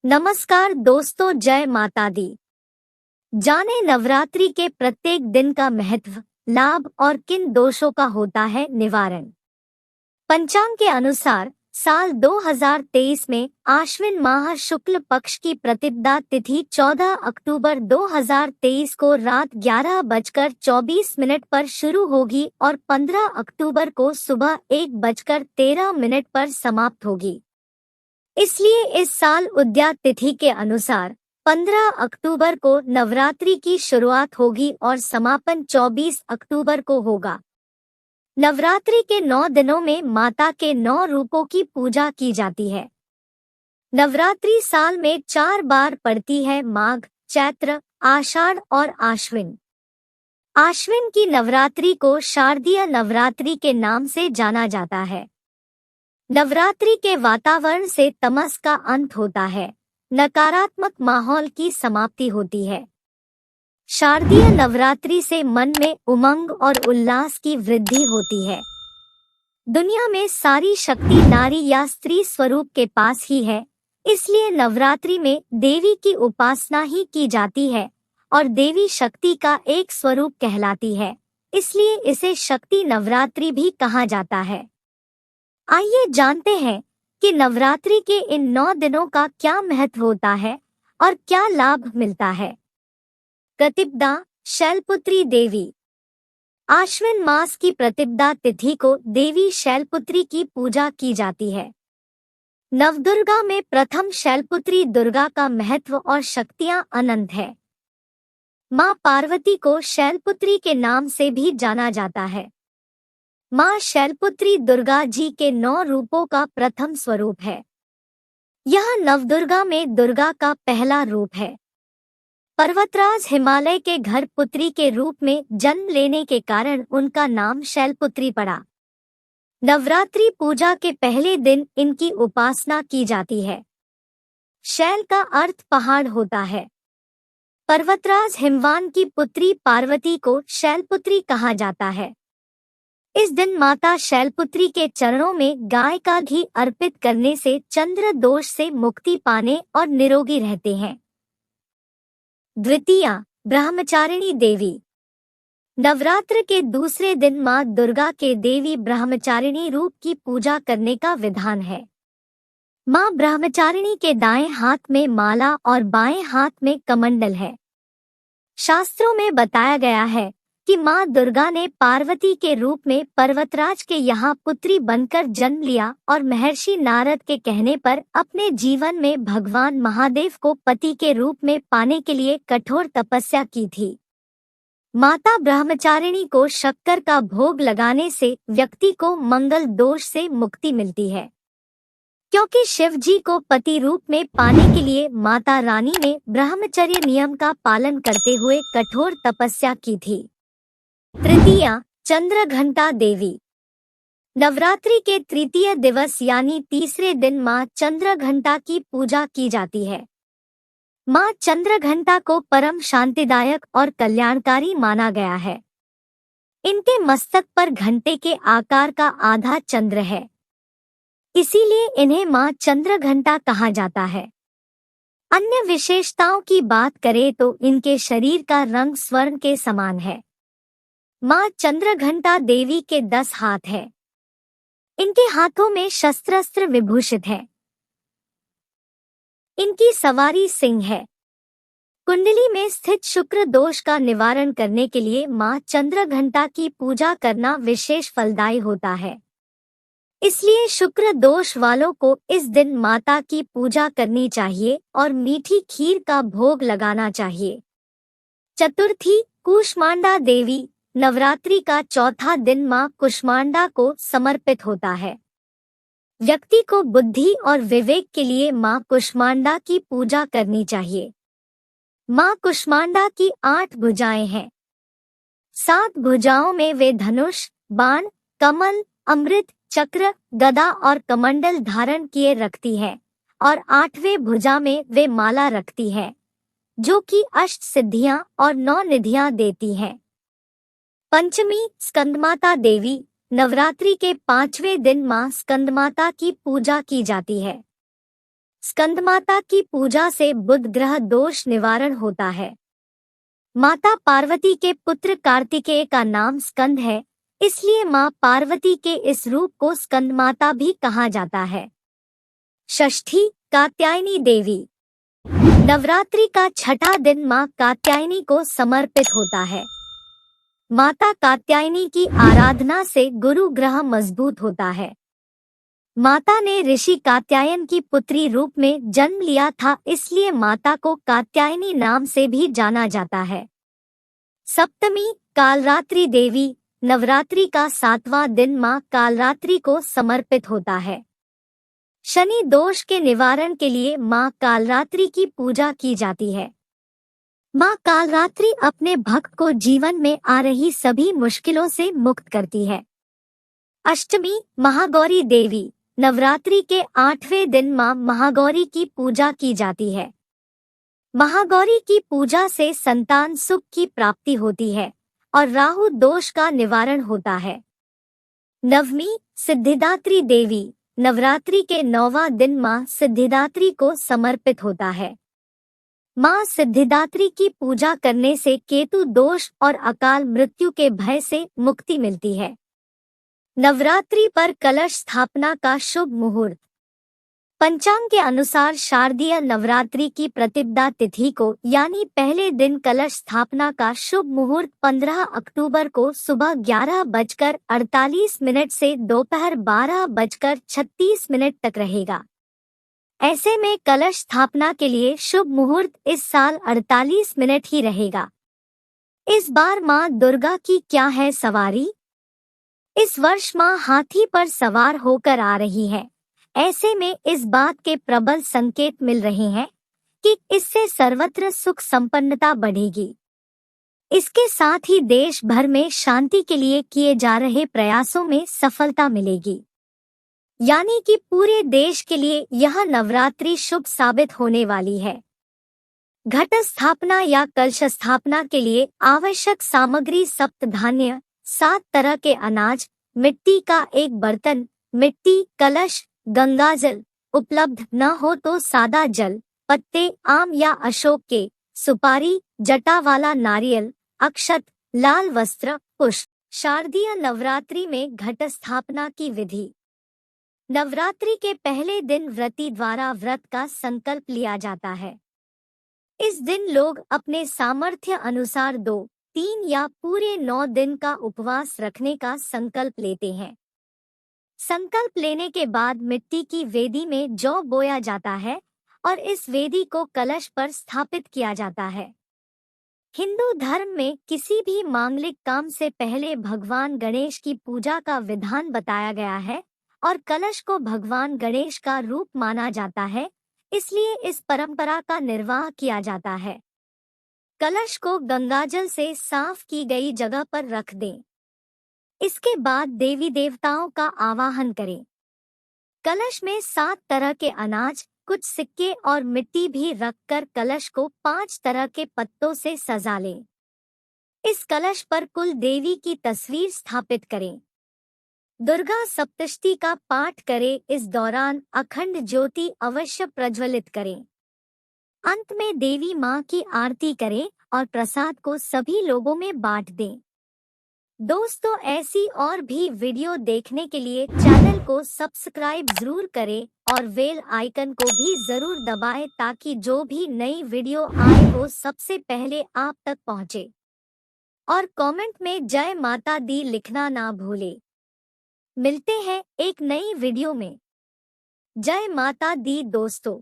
नमस्कार दोस्तों, जय माता दी। जाने नवरात्रि के प्रत्येक दिन का महत्व, लाभ और किन दोषों का होता है निवारण। पंचांग के अनुसार साल 2023 में आश्विन माह शुक्ल पक्ष की प्रतिपदा तिथि 14 अक्टूबर 2023 को रात 11:24 पर शुरू होगी और 15 अक्टूबर को सुबह 1:13 पर समाप्त होगी। इसलिए इस साल उद्यात तिथि के अनुसार 15 अक्टूबर को नवरात्रि की शुरुआत होगी और समापन 24 अक्टूबर को होगा। नवरात्रि के 9 दिनों में माता के 9 रूपों की पूजा की जाती है। नवरात्रि साल में 4 बार पड़ती है: माघ, चैत्र, आषाढ़ और आश्विन। आश्विन की नवरात्रि को शारदीय नवरात्रि के नाम से जाना जाता है। नवरात्रि के वातावरण से तमस का अंत होता है, नकारात्मक माहौल की समाप्ति होती है। शारदीय नवरात्रि से मन में उमंग और उल्लास की वृद्धि होती है। दुनिया में सारी शक्ति नारी या स्त्री स्वरूप के पास ही है, इसलिए नवरात्रि में देवी की उपासना ही की जाती है और देवी शक्ति का एक स्वरूप कहलाती है, इसलिए इसे शक्ति नवरात्रि भी कहा जाता है। आइए जानते हैं कि नवरात्रि के इन 9 दिनों का क्या महत्व होता है और क्या लाभ मिलता है। प्रतिपदा शैलपुत्री देवी। आश्विन मास की प्रतिपदा तिथि को देवी शैलपुत्री की पूजा की जाती है। नवदुर्गा में प्रथम शैलपुत्री दुर्गा का महत्व और शक्तियां अनंत है। मां पार्वती को शैलपुत्री के नाम से भी जाना जाता है। मां शैलपुत्री दुर्गा जी के 9 रूपों का प्रथम स्वरूप है। यह नवदुर्गा में दुर्गा का पहला रूप है। पर्वतराज हिमालय के घर पुत्री के रूप में जन्म लेने के कारण उनका नाम शैलपुत्री पड़ा। नवरात्रि पूजा के पहले दिन इनकी उपासना की जाती है। शैल का अर्थ पहाड़ होता है। पर्वतराज हिमवान की पुत्री पार्वती को शैलपुत्री कहा जाता है। इस दिन माता शैलपुत्री के चरणों में गाय का घी अर्पित करने से चंद्र दोष से मुक्ति पाने और निरोगी रहते हैं। द्वितीया ब्रह्मचारिणी देवी। नवरात्र के दूसरे दिन मां दुर्गा के देवी ब्रह्मचारिणी रूप की पूजा करने का विधान है। मां ब्रह्मचारिणी के दाएं हाथ में माला और बाएं हाथ में कमंडल है। शास्त्रों में बताया गया है कि मां दुर्गा ने पार्वती के रूप में पर्वतराज के यहाँ पुत्री बनकर जन्म लिया और महर्षि नारद के कहने पर अपने जीवन में भगवान महादेव को पति के रूप में पाने के लिए कठोर तपस्या की थी। माता ब्रह्मचारिणी को शक्कर का भोग लगाने से व्यक्ति को मंगल दोष से मुक्ति मिलती है। क्योंकि शिव जी को पति रूप में पाने के लिए माता रानी ने ब्रह्मचर्य नियम का पालन करते हुए कठोर तपस्या की थी। तृतीया चंद्रघंटा देवी। नवरात्रि के तृतीय दिवस यानी तीसरे दिन मां चंद्रघंटा की पूजा की जाती है। मां चंद्रघंटा को परम शांतिदायक और कल्याणकारी माना गया है। इनके मस्तक पर घंटे के आकार का आधा चंद्र है, इसीलिए इन्हें मां चंद्रघंटा कहा जाता है। अन्य विशेषताओं की बात करें तो इनके शरीर का रंग स्वर्ण के समान है। मां चंद्रघंटा देवी के 10 हाथ है। इनके हाथों में शस्त्रास्त्र विभूषित है। इनकी सवारी सिंह है। कुंडली में स्थित शुक्र दोष का निवारण करने के लिए मां चंद्रघंटा की पूजा करना विशेष फलदायी होता है। इसलिए शुक्र दोष वालों को इस दिन माता की पूजा करनी चाहिए और मीठी खीर का भोग लगाना चाहिए। चतुर्थी कूष्मांडा देवी। नवरात्रि का चौथा दिन मां कूष्मांडा को समर्पित होता है। व्यक्ति को बुद्धि और विवेक के लिए मां कूष्मांडा की पूजा करनी चाहिए। मां कूष्मांडा की 8 भुजाएं हैं। 7 भुजाओं में वे धनुष, बाण, कमल, अमृत, चक्र, गदा और कमंडल धारण किए रखती है और 8वें भुजा में वे माला रखती है, जो कि अष्ट सिद्धियां और 9 निधियां देती है। पंचमी स्कंदमाता देवी। नवरात्रि के 5वें दिन मां स्कंदमाता की पूजा की जाती है। स्कंदमाता की पूजा से बुध ग्रह दोष निवारण होता है। माता पार्वती के पुत्र कार्तिकेय का नाम स्कंद है, इसलिए मां पार्वती के इस रूप को स्कंदमाता भी कहा जाता है। षष्ठी, कात्यायनी देवी। नवरात्रि का छठा दिन मां कात्यायनी को समर्पित होता है। माता कात्यायनी की आराधना से गुरु ग्रह मजबूत होता है। माता ने ऋषि कात्यायन की पुत्री रूप में जन्म लिया था, इसलिए माता को कात्यायनी नाम से भी जाना जाता है। सप्तमी, कालरात्रि देवी। नवरात्रि का 7वां दिन मां कालरात्रि को समर्पित होता है। शनि दोष के निवारण के लिए मां कालरात्रि की पूजा की जाती है। मां कालरात्रि अपने भक्त को जीवन में आ रही सभी मुश्किलों से मुक्त करती है। अष्टमी, महागौरी देवी। नवरात्रि के 8वें दिन मां महागौरी की पूजा की जाती है। महागौरी की पूजा से संतान सुख की प्राप्ति होती है और राहु दोष का निवारण होता है। नवमी, सिद्धिदात्री देवी। नवरात्रि के 9वां दिन मां सिद्धिदात्री को समर्पित होता है। मां सिद्धिदात्री की पूजा करने से केतु दोष और अकाल मृत्यु के भय से मुक्ति मिलती है। नवरात्रि पर कलश स्थापना का शुभ मुहूर्त। पंचांग के अनुसार शारदीय नवरात्रि की प्रतिपदा तिथि को यानी पहले दिन कलश स्थापना का शुभ मुहूर्त 15 अक्टूबर को सुबह 11:48 से दोपहर 12:36 तक रहेगा। ऐसे में कलश स्थापना के लिए शुभ मुहूर्त इस साल 48 मिनट ही रहेगा। इस बार मां दुर्गा की क्या है सवारी? इस वर्ष मां हाथी पर सवार होकर आ रही है। ऐसे में इस बात के प्रबल संकेत मिल रहे हैं कि इससे सर्वत्र सुख संपन्नता बढ़ेगी। इसके साथ ही देश भर में शांति के लिए किए जा रहे प्रयासों में सफलता मिलेगी। यानी कि पूरे देश के लिए यह नवरात्रि शुभ साबित होने वाली है। घट स्थापना या कलश स्थापना के लिए आवश्यक सामग्री सप्तधान्य, 7 तरह के अनाज, मिट्टी का एक बर्तन, मिट्टी, कलश, गंगाजल, उपलब्ध न हो तो सादा जल, पत्ते आम या अशोक के, सुपारी, जटा वाला नारियल, अक्षत, लाल वस्त्र, पुष्प। शारदीय नवरात्रि में घट स्थापना की विधि। नवरात्रि के पहले दिन व्रती द्वारा व्रत का संकल्प लिया जाता है। इस दिन लोग अपने सामर्थ्य अनुसार 2, 3 या पूरे 9 दिन का उपवास रखने का संकल्प लेते हैं। संकल्प लेने के बाद मिट्टी की वेदी में जौ बोया जाता है और इस वेदी को कलश पर स्थापित किया जाता है। हिंदू धर्म में किसी भी मांगलिक काम से पहले भगवान गणेश की पूजा का विधान बताया गया है और कलश को भगवान गणेश का रूप माना जाता है, इसलिए इस परंपरा का निर्वाह किया जाता है। कलश को गंगाजल से साफ की गई जगह पर रख दें। इसके बाद देवी देवताओं का आवाहन करें। कलश में 7 तरह के अनाज, कुछ सिक्के और मिट्टी भी रखकर कलश को 5 तरह के पत्तों से सजा लें। इस कलश पर कुल देवी की तस्वीर स्थापित करें। दुर्गा सप्तशती का पाठ करें। इस दौरान अखंड ज्योति अवश्य प्रज्वलित करें। अंत में देवी मां की आरती करें और प्रसाद को सभी लोगों में बांट दें। दोस्तों, ऐसी और भी वीडियो देखने के लिए चैनल को सब्सक्राइब जरूर करें और बेल आइकन को भी जरूर दबाएं ताकि जो भी नई वीडियो आए वो सबसे पहले आप तक पहुंचे। और कमेंट में जय माता दी लिखना ना भूले। मिलते हैं एक नई वीडियो में। जय माता दी दोस्तों।